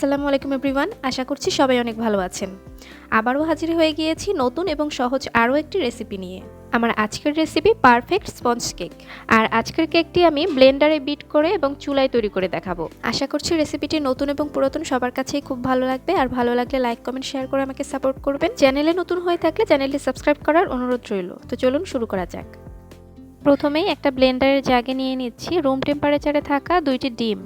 আসসালামু আলাইকুম এভরিওয়ান, আশা করছি সবাই অনেক ভালো আছেন। আবারও হাজির হয়ে গিয়েছি নতুন এবং সহজ আরও একটি রেসিপি নিয়ে। আমার আজকের রেসিপি পারফেক্ট স্পঞ্জ কেক। আর আজকের কেকটি আমি ব্লেন্ডারে বিট করে এবং চুলায় তৈরি করে দেখাবো। আশা করছি রেসিপিটি নতুন এবং পুরাতন সবার কাছেই খুব ভালো লাগবে। আর ভালো লাগলে লাইক কমেন্ট শেয়ার করে আমাকে সাপোর্ট করবেন। চ্যানেলে নতুন হয়ে থাকলে চ্যানেলটি সাবস্ক্রাইব করার অনুরোধ রইল। তো চলুন শুরু করা যাক। প্রথমেই একটা ব্লেন্ডারের জাগে নিয়ে নিচ্ছি রুম টেম্পারেচারে থাকা 2টি ডিম।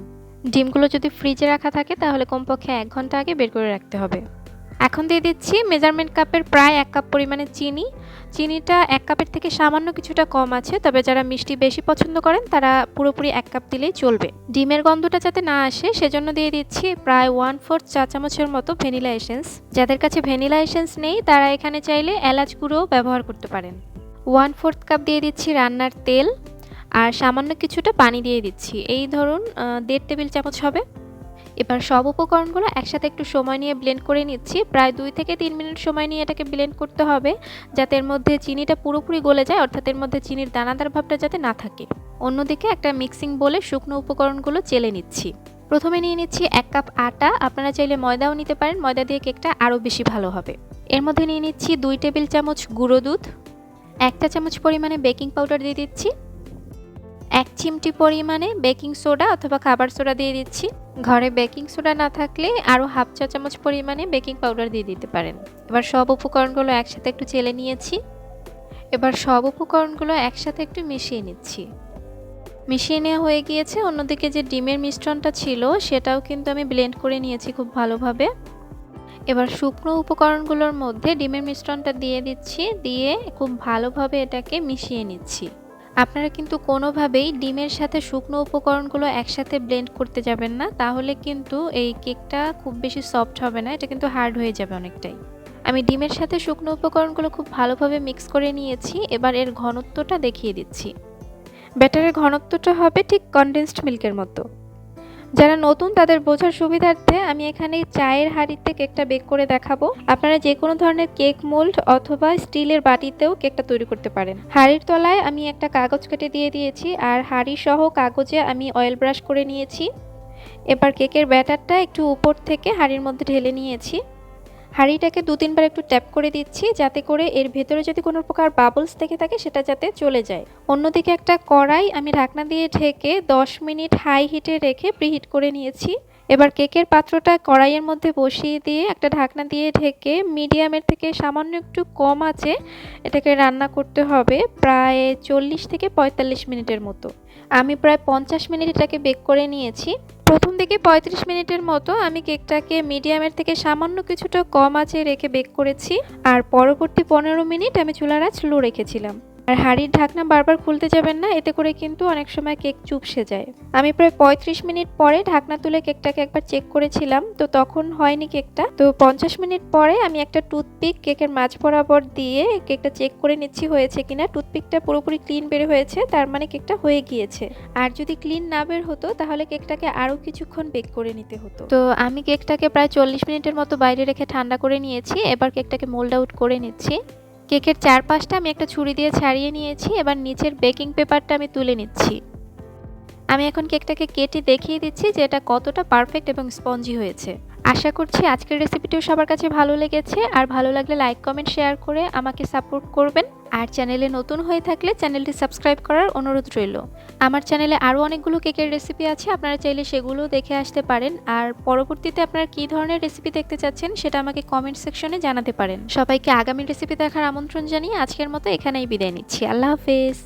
ডিমগুলো যদি ফ্রিজে রাখা থাকে তাহলে কমপক্ষে 1 ঘন্টা আগে বের করে রাখতে হবে। এখন দিয়ে দিচ্ছি মেজারমেন্ট কাপের প্রায় 1 কাপ পরিমাণে চিনি। চিনিটা 1 কাপের থেকে সামান্য কিছুটা কম আছে, তবে যারা মিষ্টি বেশি পছন্দ করেন তারা পুরোপুরি 1 কাপ দিলেই চলবে। ডিমের গন্ধটা যাতে না আসে সেজন্য দিয়ে দিচ্ছি প্রায় 1/4 চা চামচের মতো ভ্যানিলা এসেন্স। যাদের কাছে ভ্যানিলা এসেন্স নেই তারা এখানে চাইলে এলাচ গুঁড়ো ব্যবহার করতে পারেন। 1/4 কাপ দিয়ে দিচ্ছি রান্নার তেল আর সামান্য কিছুটা পানি দিয়ে দিচ্ছি, এই ধরুন 1.5 টেবিল চামচ হবে। এবার সব উপকরণগুলো একসাথে একটু সময় নিয়ে ব্লেন্ড করে নিচ্ছি। প্রায় 2 থেকে 3 মিনিট সময় নিয়ে এটাকে ব্লেন্ড করতে হবে, যাতে এর মধ্যে চিনিটা পুরোপুরি গলে যায়, অর্থাৎ এর মধ্যে চিনির দানাদার ভাবটা যাতে না থাকে। অন্যদিকে একটা মিক্সিং বোলে শুকনো উপকরণগুলো চেলে নিচ্ছি। প্রথমে নিয়ে নিচ্ছি 1 কাপ আটা, আপনারা চাইলে ময়দাও নিতে পারেন, ময়দা দিয়ে কেকটা আরও বেশি ভালো হবে। এর মধ্যে নিয়ে নিচ্ছি 2 টেবিল চামচ গুঁড়ো দুধ, 1 চা চামচ পরিমাণে বেকিং পাউডার দিয়ে দিচ্ছি, 1 চিমটি পরিমাণে বেকিং সোডা অথবা খাবার সোডা দিয়ে দিচ্ছি। ঘরে বেকিং সোডা না থাকলে আরও 1/2 চা চামচ পরিমাণে বেকিং পাউডার দিয়ে দিতে পারেন। এবার সব উপকরণগুলো একসাথে একটু চেলে নিয়েছি। এবার সব উপকরণগুলো একসাথে একটু মিশিয়ে নিচ্ছি। মিশিয়ে নেওয়া হয়ে গিয়েছে। অন্যদিকে যে ডিমের মিশ্রণটা ছিল সেটাও কিন্তু আমি ব্লেন্ড করে নিয়েছি খুব ভালোভাবে। এবার শুকনো উপকরণগুলোর মধ্যে ডিমের মিশ্রণটা দিয়ে দিচ্ছি, দিয়ে খুব ভালোভাবে এটাকে মিশিয়ে নিচ্ছি। আপনারা কিন্তু কোনোভাবেই ডিমের সাথে শুকনো উপকরণগুলো একসাথে ব্লেন্ড করতে যাবেন না, তাহলে কিন্তু এই কেকটা খুব বেশি সফট হবে না, এটা কিন্তু হার্ড হয়ে যাবে অনেকটাই। আমি ডিমের সাথে শুকনো উপকরণগুলো খুব ভালোভাবে মিক্স করে নিয়েছি। এবার এর ঘনত্বটা দেখিয়ে দিচ্ছি। ব্যাটারের ঘনত্বটা হবে ঠিক কনডেন্সড মিল্কের মতো। যারা নতুন তাদের বোঝার সুবিধার্থে আমি এখানে চায়ের হাঁড়িতে কেকটা বেক করে দেখাবো। আপনারা যে কোনো ধরনের কেক মোল্ড অথবা স্টিলের বাটিতেও কেকটা তৈরি করতে পারেন। হাঁড়ির তলায় আমি একটা কাগজ কেটে দিয়ে দিয়েছি আর হাঁড়ি সহ কাগজে আমি অয়েল ব্রাশ করে নিয়েছি। এবার কেকের ব্যাটারটা একটু উপর থেকে হাঁড়ির মধ্যে ঢেলে নিয়েছি। হাঁড়িটাকে 2-3 বার একটু ট্যাপ করে দিচ্ছি, যাতে করে এর ভেতরে যদি কোনো প্রকার বাবলস থেকে থাকে সেটা যাতে চলে যায়। অন্যদিকে একটা কড়াই আমি ঢাকনা দিয়ে ঢেকে 10 মিনিট হাই হিটে রেখে প্রিহিট করে নিয়েছি। এবার কেকের পাত্রটা কড়াইয়ের মধ্যে বসিয়ে দিয়ে একটা ঢাকনা দিয়ে ঢেকে মিডিয়ামের থেকে সামান্য একটু কম আঁচে এটাকে রান্না করতে হবে প্রায় 40 থেকে 45 মিনিটের মতো। আমি প্রায় 50 মিনিট এটাকে বেক করে নিয়েছি। প্রথম দিকে 35 মিনিটের মতো আমি কেকটাকে মিডিয়ামের থেকে সামান্য কিছুটা কম আঁচে রেখে বেক করেছি, আর পরবর্তী 15 মিনিট আমি চুলার আঁচ লো রেখেছিলাম। আর হাঁড়ির ঢাকনা বারবার খুলতে যাবেন না, এতে করে কিন্তু অনেক সময় কেক চুপসে যায়। আমি প্রায় 35 মিনিট পরে ঢাকনা তুলে কেকটাকে একবার চেক করেছিলাম, তো তখন হয়নি কেকটা। তো 50 মিনিট পরে আমি একটা টুথপিক কেকের মাঝ বরাবর দিয়ে কেকটা চেক করে নিচ্ছি হয়েছে কিনা। টুথপিকটা পুরোপুরি ক্লিন বের হয়েছে, তার মানে কেকটা হয়ে গিয়েছে। আর যদি ক্লিন না বের হতো তাহলে কেকটাকে আরও কিছুক্ষণ বেক করে নিতে হতো। তো আমি কেকটাকে প্রায় 40 মিনিটের মতো বাইরে রেখে ঠান্ডা করে নিয়েছি। এবার কেকটাকে মোল্ড আউট করে নিচ্ছি। কেকের চারপাশটা আমি একটা ছুরি দিয়ে ছাড়িয়ে নিয়েছি। এবার নিচের বেকিং পেপারটা আমি তুলে নিচ্ছি। আমি এখন কেকটাকে কেটে দেখিয়ে দিচ্ছি যে এটা কতটা পারফেক্ট এবং স্পঞ্জি হয়েছে। আশা করছি আজকের রেসিপিটিও সবার কাছে ভালো লেগেছে। আর ভালো লাগলে লাইক কমেন্ট শেয়ার করে আমাকে সাপোর্ট করবেন। আর চ্যানেলে নতুন হয়ে থাকলে চ্যানেলটি সাবস্ক্রাইব করার অনুরোধ রইল। আমার চ্যানেলে আরও অনেকগুলো কেকের রেসিপি আছে, আপনারা চাইলে সেগুলো দেখে আসতে পারেন। আর পরবর্তীতে আপনারা কী ধরনের রেসিপি দেখতে চাচ্ছেন সেটা আমাকে কমেন্ট সেকশনে জানাতে পারেন। সবাইকে আগামী রেসিপি দেখার আমন্ত্রণ জানিয়ে আজকের মতো এখানেই বিদায় নিচ্ছি। আল্লাহ হাফেজ।